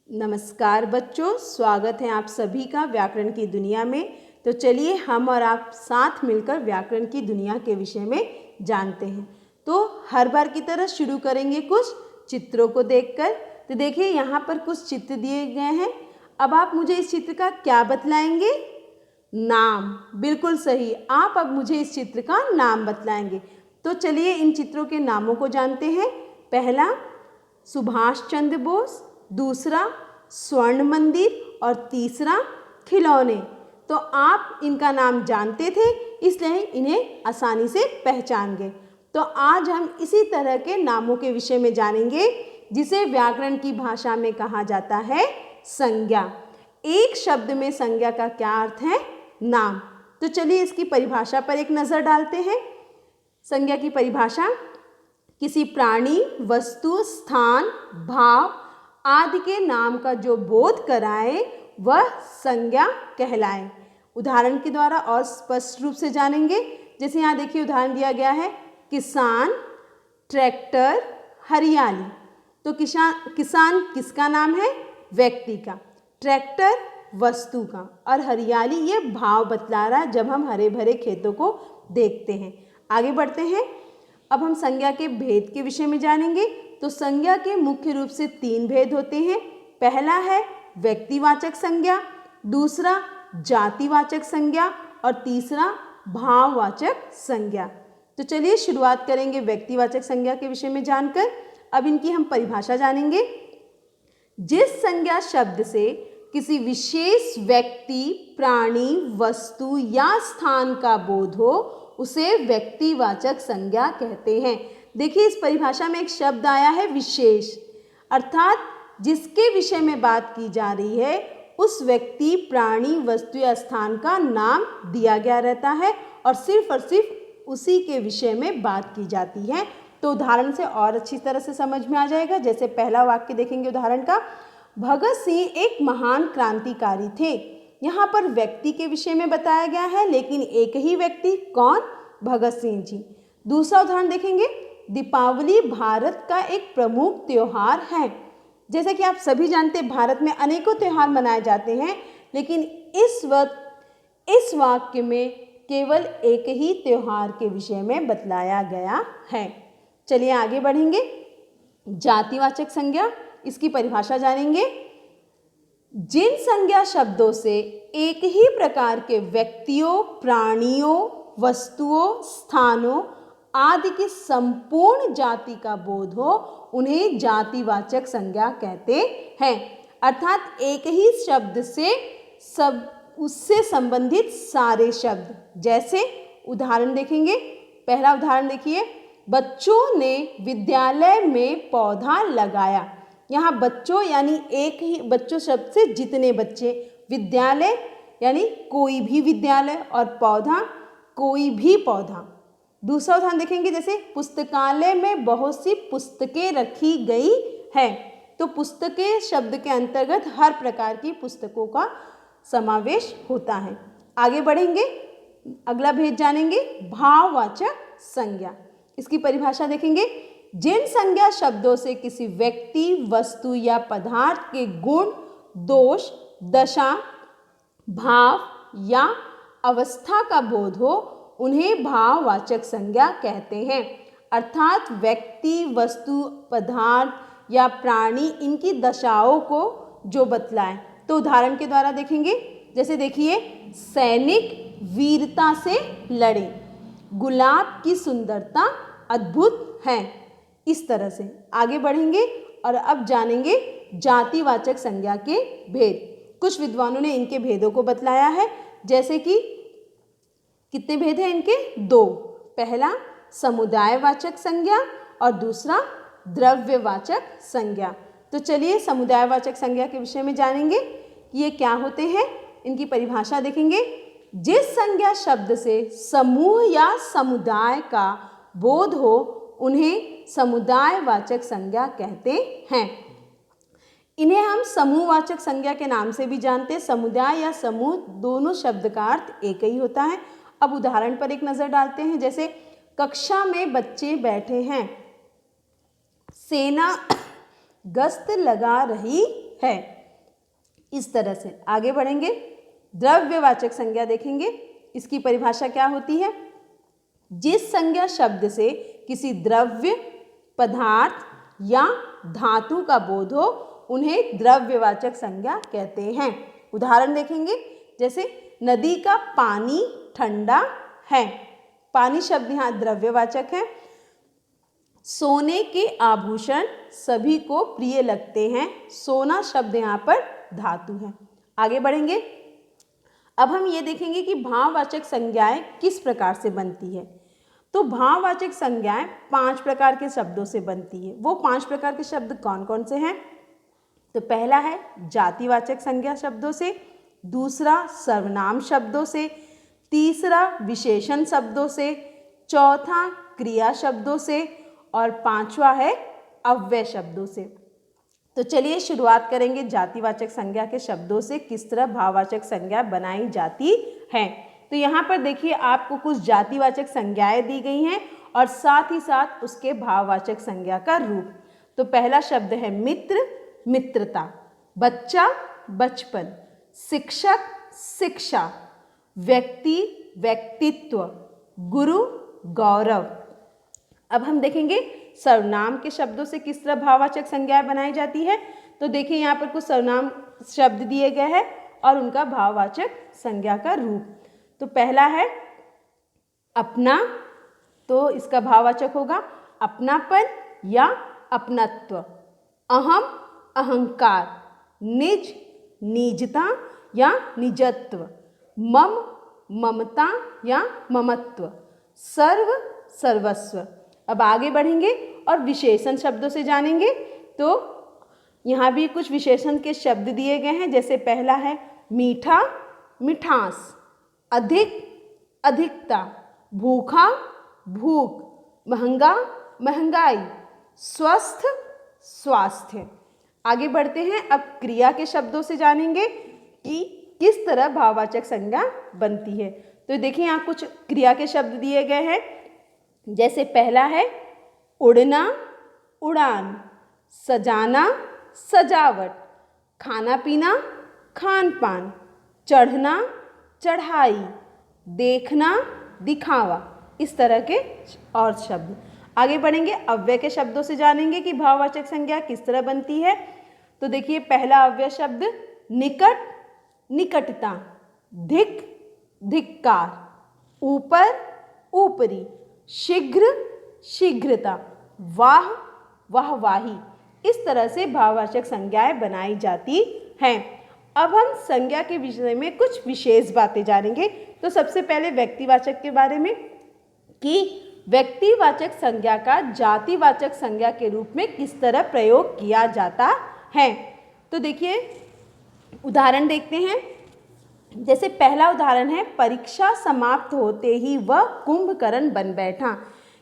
नमस्कार बच्चों, स्वागत है आप सभी का व्याकरण की दुनिया में। तो चलिए हम और आप साथ मिलकर व्याकरण की दुनिया के विषय में जानते हैं। तो हर बार की तरह शुरू करेंगे कुछ चित्रों को देखकर। तो देखिए यहाँ पर कुछ चित्र दिए गए हैं। अब आप मुझे इस चित्र का क्या बतलाएंगे? नाम। बिल्कुल सही, आप अब मुझे इस चित्र का नाम बतलाएंगे। तो चलिए इन चित्रों के नामों को जानते हैं। पहला सुभाष चंद्र बोस, दूसरा स्वर्ण मंदिर और तीसरा खिलौने। तो आप इनका नाम जानते थे, इसलिए इन्हें आसानी से पहचान गए। तो आज हम इसी तरह के नामों के विषय में जानेंगे, जिसे व्याकरण की भाषा में कहा जाता है संज्ञा। एक शब्द में संज्ञा का क्या अर्थ है? नाम। तो चलिए इसकी परिभाषा पर एक नज़र डालते हैं। संज्ञा की परिभाषा: किसी प्राणी, वस्तु, स्थान, भाव आदि के नाम का जो बोध कराए वह संज्ञा कहलाए। उदाहरण के द्वारा और स्पष्ट रूप से जानेंगे। जैसे यहाँ देखिए उदाहरण दिया गया है, किसान, ट्रैक्टर, हरियाली। तो किसान किसका नाम है? व्यक्ति का। ट्रैक्टर वस्तु का, और हरियाली ये भाव बतला रहा है जब हम हरे भरे खेतों को देखते हैं। आगे बढ़ते हैं। अब हम संज्ञा के भेद के विषय में जानेंगे। तो संज्ञा के मुख्य रूप से 3 भेद होते हैं। पहला है व्यक्तिवाचक संज्ञा, दूसरा जातिवाचक संज्ञा और तीसरा भाववाचक संज्ञा। तो चलिए शुरुआत करेंगे व्यक्तिवाचक संज्ञा के विषय में जानकर। अब इनकी हम परिभाषा जानेंगे। जिस संज्ञा शब्द से किसी विशेष व्यक्ति, प्राणी, वस्तु या स्थान का बोध हो उसे व्यक्तिवाचक संज्ञा कहते हैं। देखिए इस परिभाषा में एक शब्द आया है विशेष, अर्थात जिसके विषय में बात की जा रही है उस व्यक्ति, प्राणी, वस्तु या स्थान का नाम दिया गया रहता है और सिर्फ उसी के विषय में बात की जाती है। तो उदाहरण से और अच्छी तरह से समझ में आ जाएगा। जैसे पहला वाक्य देखेंगे उदाहरण का, भगत सिंह एक महान क्रांतिकारी थे। यहाँ पर व्यक्ति के विषय में बताया गया है, लेकिन एक ही व्यक्ति, कौन? भगत सिंह जी। दूसरा उदाहरण देखेंगे, दीपावली भारत का एक प्रमुख त्योहार है। जैसा कि आप सभी जानते हैं भारत में अनेकों त्योहार मनाए जाते हैं, लेकिन इस वाक्य में केवल एक ही त्योहार के विषय में बतलाया गया है। चलिए आगे बढ़ेंगे। जातिवाचक संज्ञा, इसकी परिभाषा जानेंगे। जिन संज्ञा शब्दों से एक ही प्रकार के व्यक्तियों, प्राणियों, वस्तुओं, स्थानों आदि की संपूर्ण जाति का बोध हो उन्हें जातिवाचक संज्ञा कहते हैं। अर्थात एक ही शब्द से उससे संबंधित सारे शब्द। जैसे उदाहरण देखेंगे। पहला उदाहरण देखिए, बच्चों ने विद्यालय में पौधा लगाया। यहाँ बच्चों यानी एक ही, बच्चों शब्द से जितने बच्चे, विद्यालय यानी कोई भी विद्यालय और पौधा कोई भी पौधा। दूसरा उदाहरण देखेंगे, जैसे पुस्तकालय में बहुत सी पुस्तकें रखी गई है। तो पुस्तकें शब्द के अंतर्गत हर प्रकार की पुस्तकों का समावेश होता है। आगे बढ़ेंगे, अगला भेद जानेंगे, भाववाचक संज्ञा। इसकी परिभाषा देखेंगे। जिन संज्ञा शब्दों से किसी व्यक्ति, वस्तु या पदार्थ के गुण, दोष, दशा, भाव या अवस्था का बोध हो उन्हें भाववाचक संज्ञा कहते हैं। अर्थात व्यक्ति, वस्तु, पदार्थ या प्राणी इनकी दशाओं को जो बतलाए। तो उदाहरण के द्वारा देखेंगे। जैसे देखिए, सैनिक वीरता से लड़े, गुलाब की सुंदरता अद्भुत है। इस तरह से आगे बढ़ेंगे और अब जानेंगे जातिवाचक संज्ञा के भेद। कुछ विद्वानों ने इनके भेदों को बतलाया है। जैसे कि कितने भेद हैं इनके? 2। पहला समुदायवाचक संज्ञा और दूसरा द्रव्यवाचक संज्ञा। तो चलिए समुदायवाचक संज्ञा के विषय में जानेंगे कि ये क्या होते हैं। इनकी परिभाषा देखेंगे। जिस संज्ञा शब्द से समूह या समुदाय का बोध हो उन्हें समुदायवाचक संज्ञा कहते हैं। इन्हें हम समूहवाचक संज्ञा के नाम से भी जानते हैं। समुदाय या समूह दोनों शब्द का अर्थ एक ही होता है। अब उदाहरण पर एक नजर डालते हैं। जैसे कक्षा में बच्चे बैठे हैं, सेना गश्त लगा रही है। इस तरह से आगे बढ़ेंगे। द्रव्यवाचक संज्ञा देखेंगे, इसकी परिभाषा क्या होती है? जिस संज्ञा शब्द से किसी द्रव्य, पदार्थ या धातु का बोध हो उन्हें द्रव्यवाचक संज्ञा कहते हैं। उदाहरण देखेंगे, जैसे नदी का पानी ठंडा है, पानी शब्द यहाँ द्रव्यवाचक है। सोने के आभूषण सभी को प्रिय लगते हैं, सोना शब्द यहाँ पर धातु है। आगे बढ़ेंगे, अब हम ये देखेंगे कि भाववाचक संज्ञाएं किस प्रकार से बनती है। तो भाववाचक संज्ञाएं 5 प्रकार के शब्दों से बनती है। वो 5 प्रकार के शब्द कौन कौन से हैं? तो पहला है जातिवाचक संज्ञा शब्दों से, दूसरा सर्वनाम शब्दों से, तीसरा विशेषण शब्दों से, चौथा क्रिया शब्दों से और पांचवा है अव्यय शब्दों से। तो चलिए शुरुआत करेंगे जातिवाचक संज्ञा के शब्दों से, किस तरह भाववाचक संज्ञा बनाई जाती है। तो यहाँ पर देखिए आपको कुछ जातिवाचक संज्ञाएं दी गई हैं और साथ ही साथ उसके भाववाचक संज्ञा का रूप। तो पहला शब्द है मित्र, मित्रता, बच्चा, बचपन, शिक्षक, शिक्षा, व्यक्ति, व्यक्तित्व, गुरु, गौरव। अब हम देखेंगे सर्वनाम के शब्दों से किस तरह भाववाचक संज्ञाएं बनाई जाती है। तो देखिए यहाँ पर कुछ सर्वनाम शब्द दिए गए हैं और उनका भाववाचक संज्ञा का रूप। तो पहला है अपना, तो इसका भाववाचक होगा अपनापन या अपनत्व। अहम, अहंकार, निज, निजता या निजत्व, मम, ममता या ममत्व, सर्व, सर्वस्व। अब आगे बढ़ेंगे और विशेषण शब्दों से जानेंगे। तो यहाँ भी कुछ विशेषण के शब्द दिए गए हैं, जैसे पहला है मीठा, मिठास, अधिक, अधिकता, भूखा, भूख, महंगा, महंगाई, स्वस्थ, स्वास्थ्य। आगे बढ़ते हैं, अब क्रिया के शब्दों से जानेंगे कि किस तरह भाववाचक संज्ञा बनती है। तो देखिए यहाँ कुछ क्रिया के शब्द दिए गए हैं, जैसे पहला है उड़ना, उड़ान, सजाना, सजावट, खाना पीना, खान पान, चढ़ना, चढ़ाई, देखना, दिखावा, इस तरह के और शब्द। आगे बढ़ेंगे, अव्यय के शब्दों से जानेंगे कि भाववाचक संज्ञा किस तरह बनती है। तो देखिए पहला अव्यय शब्द निकट, निकटता, धिक, धिक्कार, ऊपर, ऊपरी, शीघ्र, शीघ्रता, वाह, वाहवाही। इस तरह से भाववाचक संज्ञाएं बनाई जाती हैं। अब हम संज्ञा के विषय में कुछ विशेष बातें जानेंगे। तो सबसे पहले व्यक्तिवाचक के बारे में, कि व्यक्तिवाचक संज्ञा का जातिवाचक संज्ञा के रूप में किस तरह प्रयोग किया जाता है। तो देखिए उदाहरण देखते हैं, जैसे पहला उदाहरण है परीक्षा समाप्त होते ही वह कुंभकर्ण बन बैठा।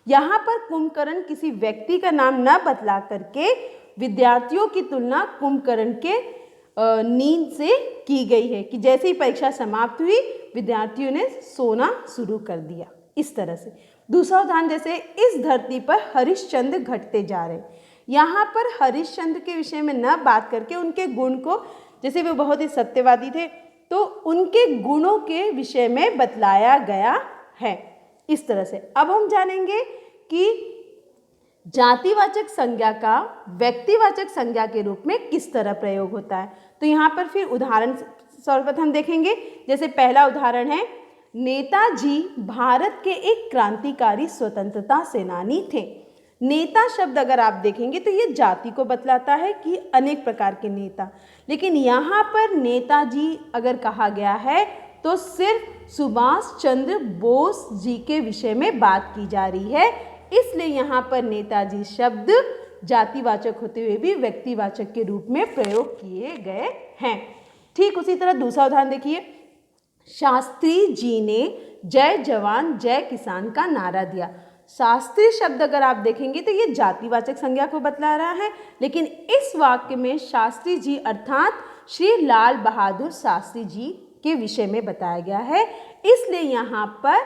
यहाँ पर कुंभकर्ण किसी व्यक्ति का नाम न बतला करके विद्यार्थियों की तुलना कुंभकर्ण के नींद से की गई है कि जैसे ही परीक्षा समाप्त हुई विद्यार्थियों ने सोना शुरू कर दिया, इस तरह से। दूसरा उदाहरण, जैसे इस धरती पर हरिश्चंद्र घटते जा रहे। यहाँ पर हरिश्चंद्र के विषय में न बात करके उनके गुण को, जैसे वे बहुत ही सत्यवादी थे तो उनके गुणों के विषय में बतलाया गया है, इस तरह से। अब हम जानेंगे कि जातिवाचक संज्ञा का व्यक्तिवाचक संज्ञा के रूप में किस तरह प्रयोग होता है। तो यहाँ पर फिर उदाहरण सर्वप्रथम देखेंगे, जैसे पहला उदाहरण है नेताजी भारत के एक क्रांतिकारी स्वतंत्रता सेनानी थे। नेता शब्द अगर आप देखेंगे तो ये जाति को बतलाता है कि अनेक प्रकार के नेता, लेकिन यहाँ पर नेताजी अगर कहा गया है तो सिर्फ सुभाष चंद्र बोस जी के विषय में बात की जा रही है, इसलिए यहाँ पर नेताजी शब्द जातिवाचक होते हुए भी व्यक्तिवाचक के रूप में प्रयोग किए गए हैं। ठीक उसी तरह दूसरा उदाहरण देखिए, शास्त्री जी ने जय जवान जय किसान का नारा दिया। शास्त्री शब्द अगर आप देखेंगे तो ये जातिवाचक संज्ञा को बतला रहा है, लेकिन इस वाक्य में शास्त्री जी अर्थात श्री लाल बहादुर शास्त्री जी के विषय में बताया गया है, इसलिए यहाँ पर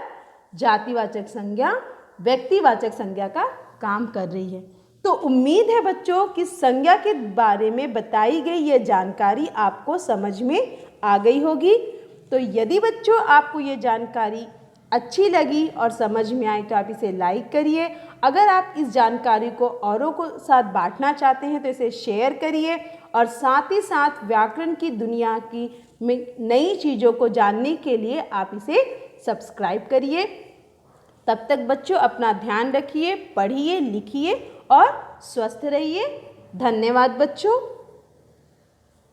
जातिवाचक संज्ञा व्यक्तिवाचक संज्ञा का काम कर रही है। तो उम्मीद है बच्चों कि संज्ञा के बारे में बताई गई ये जानकारी आपको समझ में आ गई होगी। तो यदि बच्चों आपको ये जानकारी अच्छी लगी और समझ में आई तो आप इसे लाइक करिए। अगर आप इस जानकारी को औरों को साथ बांटना चाहते हैं तो इसे शेयर करिए और साथ ही साथ व्याकरण की दुनिया की नई चीज़ों को जानने के लिए आप इसे सब्सक्राइब करिए। तब तक बच्चों अपना ध्यान रखिए, पढ़िए, लिखिए और स्वस्थ रहिए। धन्यवाद बच्चों।